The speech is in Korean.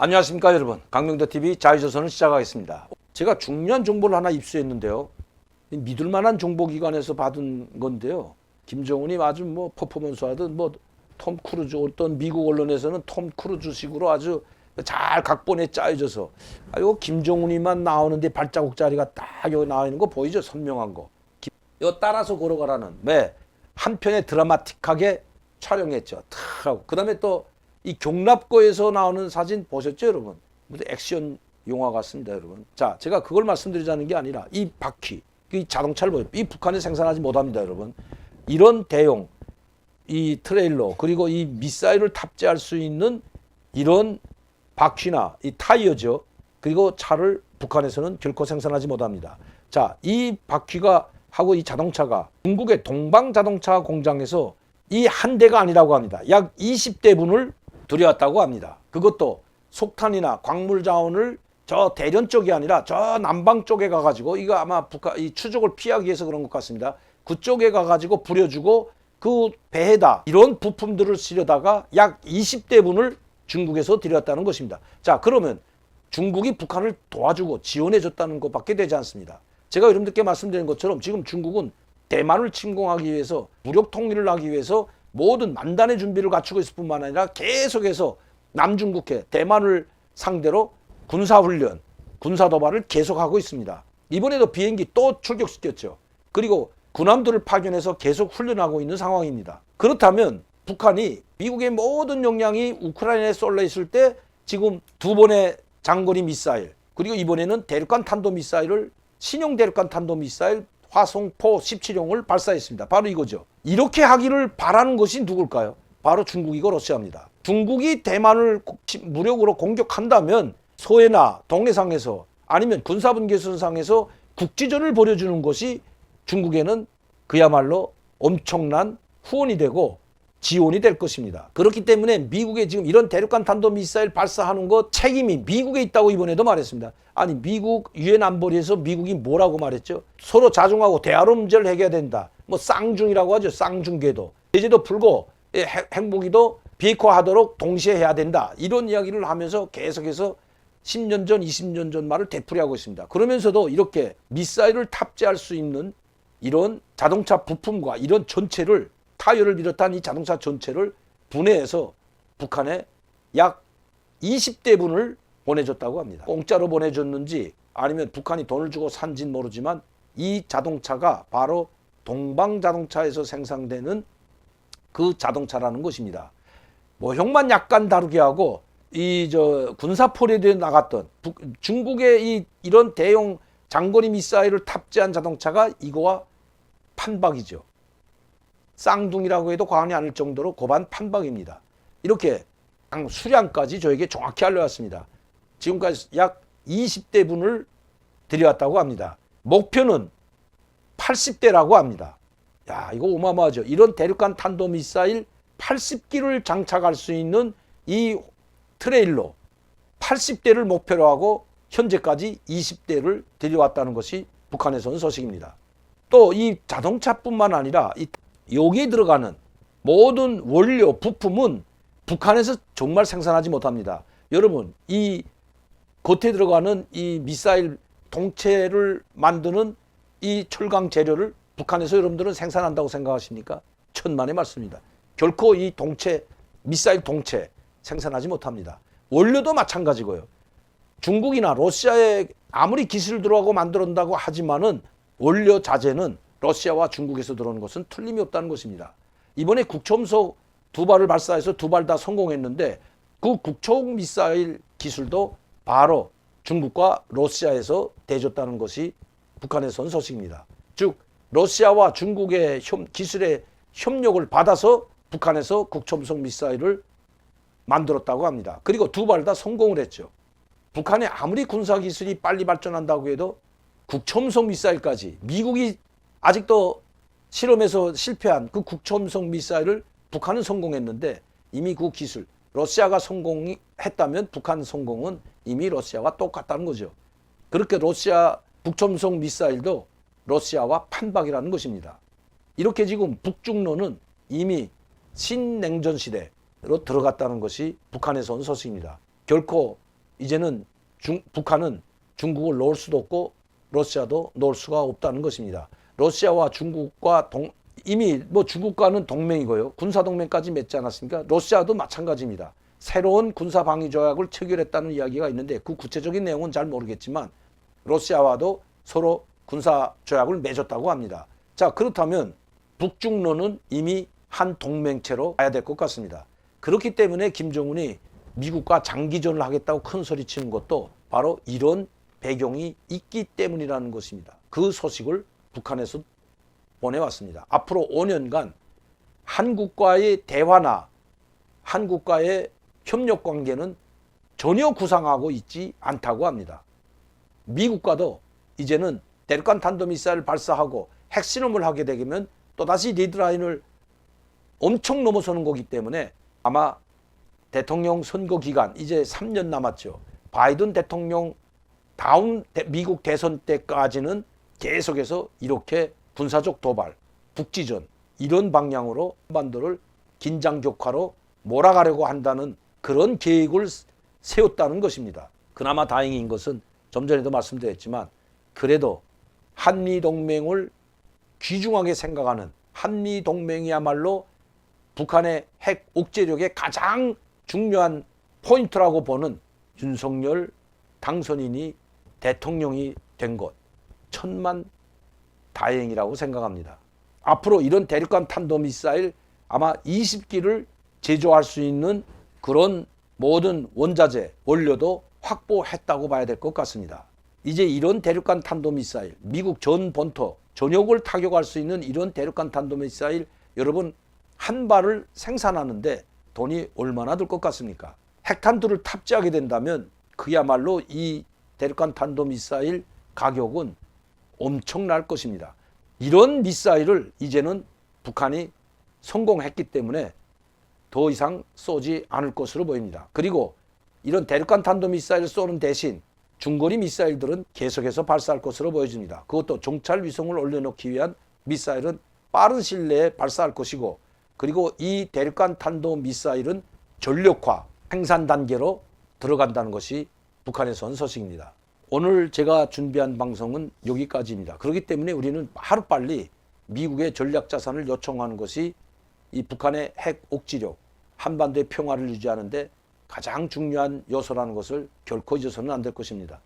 안녕하십니까 여러분, 강명도TV 자유조선을 시작하겠습니다. 제가 중요한 정보를 하나 입수했는데요, 믿을만한 정보기관에서 받은 건데요, 김정은이 아주 퍼포먼스 하든 톰 크루즈, 어떤 미국 언론에서는 톰 크루즈식으로 아주 잘 각본에 짜여져서 이거 김정은이만 나오는데 발자국 자리가 딱 여기 나와 있는 거 보이죠? 선명한 거. 이거 따라서 걸어가라는 한 편에 드라마틱하게 촬영했죠. 탁 하고. 그 다음에 또 이 경납고에서 나오는 사진 보셨죠, 여러분? 무슨 액션 영화 같습니다, 여러분. 자, 제가 그걸 말씀드리자는 게 아니라 이 바퀴, 이 자동차를 보여요. 이 북한이 생산하지 못합니다, 여러분. 이런 대용, 이 트레일러, 그리고 이 미사일을 탑재할 수 있는 이런 바퀴나 이 타이어죠. 그리고 차를 북한에서는 결코 생산하지 못합니다. 자, 이 바퀴가 하고 이 자동차가 중국의 동방자동차 공장에서 이 한 대가 아니라고 합니다. 약 20대분을 들여왔다고 합니다. 그것도 석탄이나 광물 자원을 저 대련 쪽이 아니라 저 남방 쪽에 가가지고, 이거 아마 북한 이 추적을 피하기 위해서 그런 것 같습니다. 그쪽에 가가지고 부려주고 그 배에다 이런 부품들을 실려다가 약 20대분을 중국에서 들여왔다는 것입니다. 자, 그러면 중국이 북한을 도와주고 지원해줬다는 것밖에 되지 않습니다. 제가 여러분들께 말씀드린 것처럼 지금 중국은 대만을 침공하기 위해서, 무력 통일을 하기 위해서 모든 만단의 준비를 갖추고 있을 뿐만 아니라 계속해서 남중국해, 대만을 상대로 군사훈련, 군사도발을 계속하고 있습니다. 이번에도 비행기 또 출격시켰죠. 그리고 군함들을 파견해서 계속 훈련하고 있는 상황입니다. 그렇다면 북한이 미국의 모든 역량이 우크라이나에 쏠려 있을 때 지금 두 번의 장거리 미사일, 그리고 이번에는 대륙간 탄도미사일을, 신형 대륙간 탄도미사일 화성포 17형을 발사했습니다. 바로 이거죠. 이렇게 하기를 바라는 것이 누굴까요? 바로 중국이고 러시아입니다. 중국이 대만을 무력으로 공격한다면 소해나 동해상에서, 아니면 군사분계선상에서 국지전을 벌여주는 것이 중국에는 그야말로 엄청난 후원이 되고 지원이 될 것입니다. 그렇기 때문에 미국의 지금 이런 대륙간 탄도미사일 발사하는 것 책임이 미국에 있다고 이번에도 말했습니다. 아니, 미국 유엔 안보리에서 미국이 뭐라고 말했죠? 서로 자중하고 대화로 문제를 해결해야 된다. 쌍중이라고 하죠. 쌍중궤도. 제재도 풀고 핵무기도 비핵화하도록 동시에 해야 된다. 이런 이야기를 하면서 계속해서 10년 전, 20년 전 말을 되풀이하고 있습니다. 그러면서도 이렇게 미사일을 탑재할 수 있는 이런 자동차 부품과 이런 전체를, 타이어를 비롯한 이 자동차 전체를 분해해서 북한에 약 20대분을 보내줬다고 합니다. 공짜로 보내줬는지 아니면 북한이 돈을 주고 산지는 모르지만 이 자동차가 바로 동방자동차에서 생산되는 그 자동차라는 것입니다. 모형만 약간 다르게 하고 군사포레드에 나갔던 중국의 이런 대형 장거리 미사일을 탑재한 자동차가 이거와 판박이죠. 쌍둥이라고 해도 과언이 아닐 정도로 고반 판박입니다. 이렇게 수량까지 저에게 정확히 알려왔습니다. 지금까지 약 20대분을 들여왔다고 합니다. 목표는 80대라고 합니다. 야, 이거 어마어마하죠. 이런 대륙간 탄도미사일 80기를 장착할 수 있는 이 트레일러 80대를 목표로 하고 현재까지 20대를 들여왔다는 것이 북한에서 온 소식입니다. 또 이 자동차뿐만 아니라 여기에 들어가는 모든 원료, 부품은 북한에서 정말 생산하지 못합니다. 여러분, 이 겉에 들어가는 이 미사일 동체를 만드는 이 철강 재료를 북한에서 여러분들은 생산한다고 생각하십니까? 천만의 말씀입니다. 결코 이 동체, 미사일 동체 생산하지 못합니다. 원료도 마찬가지고요. 중국이나 러시아에 아무리 기술 들어가고 만들었다고 하지만은 원료 자재는 러시아와 중국에서 들어오는 것은 틀림이 없다는 것입니다. 이번에 국초음속 2발을 발사해서 2발 다 성공했는데 그 국초음 미사일 기술도 바로 중국과 러시아에서 대줬다는 것이 북한에서 온 소식입니다. 즉 러시아와 중국의 기술의 협력을 받아서 북한에서 국초음속 미사일을 만들었다고 합니다. 그리고 2발 다 성공을 했죠. 북한이 아무리 군사기술이 빨리 발전한다고 해도 국초음속 미사일까지, 미국이 아직도 실험에서 실패한 그 국초음속 미사일을 북한은 성공했는데 이미 그 기술, 러시아가 성공했다면 북한 성공은 이미 러시아와 똑같다는 거죠. 그렇게 러시아 국초음속 미사일도 러시아와 판박이라는 것입니다. 이렇게 지금 북중로는 이미 신냉전 시대로 들어갔다는 것이 북한에서 온 소식입니다. 결코 이제는 북한은 중국을 놓을 수도 없고 러시아도 놓을 수가 없다는 것입니다. 러시아와 중국과 이미 뭐 중국과는 동맹이고요. 군사동맹까지 맺지 않았습니까? 러시아도 마찬가지입니다. 새로운 군사방위조약을 체결했다는 이야기가 있는데 그 구체적인 내용은 잘 모르겠지만 러시아와도 서로 군사조약을 맺었다고 합니다. 자, 그렇다면 북중러는 이미 한 동맹체로 가야 될 것 같습니다. 그렇기 때문에 김정은이 미국과 장기전을 하겠다고 큰 소리 치는 것도 바로 이런 배경이 있기 때문이라는 것입니다. 그 소식을 북한에서 보내왔습니다. 앞으로 5년간 한국과의 대화나 한국과의 협력 관계는 전혀 구상하고 있지 않다고 합니다. 미국과도 이제는 대륙간 탄도미사일 발사하고 핵실험을 하게 되면 또다시 리드라인을 엄청 넘어서는 거기 때문에 아마 대통령 선거 기간 이제 3년 남았죠. 바이든 대통령 다음 미국 대선 때까지는 계속해서 이렇게 군사적 도발, 북지전 이런 방향으로 한반도를 긴장 격화로 몰아가려고 한다는 그런 계획을 세웠다는 것입니다. 그나마 다행인 것은 좀 전에도 말씀드렸지만 그래도 한미동맹을 귀중하게 생각하는 한미동맹이야말로 북한의 핵 억제력의 가장 중요한 포인트라고 보는 윤석열 당선인이 대통령이 된 것 천만 다행이라고 생각합니다. 앞으로 이런 대륙간 탄도미사일 아마 20기를 제조할 수 있는 그런 모든 원자재, 원료도 확보했다고 봐야 될 것 같습니다. 이제 이런 대륙간 탄도미사일, 미국 전 본토, 전역을 타격할 수 있는 이런 대륙간 탄도미사일 여러분 한 발을 생산하는데 돈이 얼마나 들 것 같습니까? 핵탄두를 탑재하게 된다면 그야말로 이 대륙간 탄도미사일 가격은 엄청날 것입니다. 이런 미사일을 이제는 북한이 성공했기 때문에 더 이상 쏘지 않을 것으로 보입니다. 그리고 이런 대륙간 탄도미사일을 쏘는 대신 중거리 미사일들은 계속해서 발사할 것으로 보여집니다. 그것도 정찰 위성을 올려놓기 위한 미사일은 빠른 시일 내에 발사할 것이고 그리고 이 대륙간 탄도미사일은 전력화 생산 단계로 들어간다는 것이 북한에서 온 소식입니다. 오늘 제가 준비한 방송은 여기까지입니다. 그렇기 때문에 우리는 하루빨리 미국의 전략자산을 요청하는 것이 이 북한의 핵 억지력, 한반도의 평화를 유지하는 데 가장 중요한 요소라는 것을 결코 잊어서는 안 될 것입니다.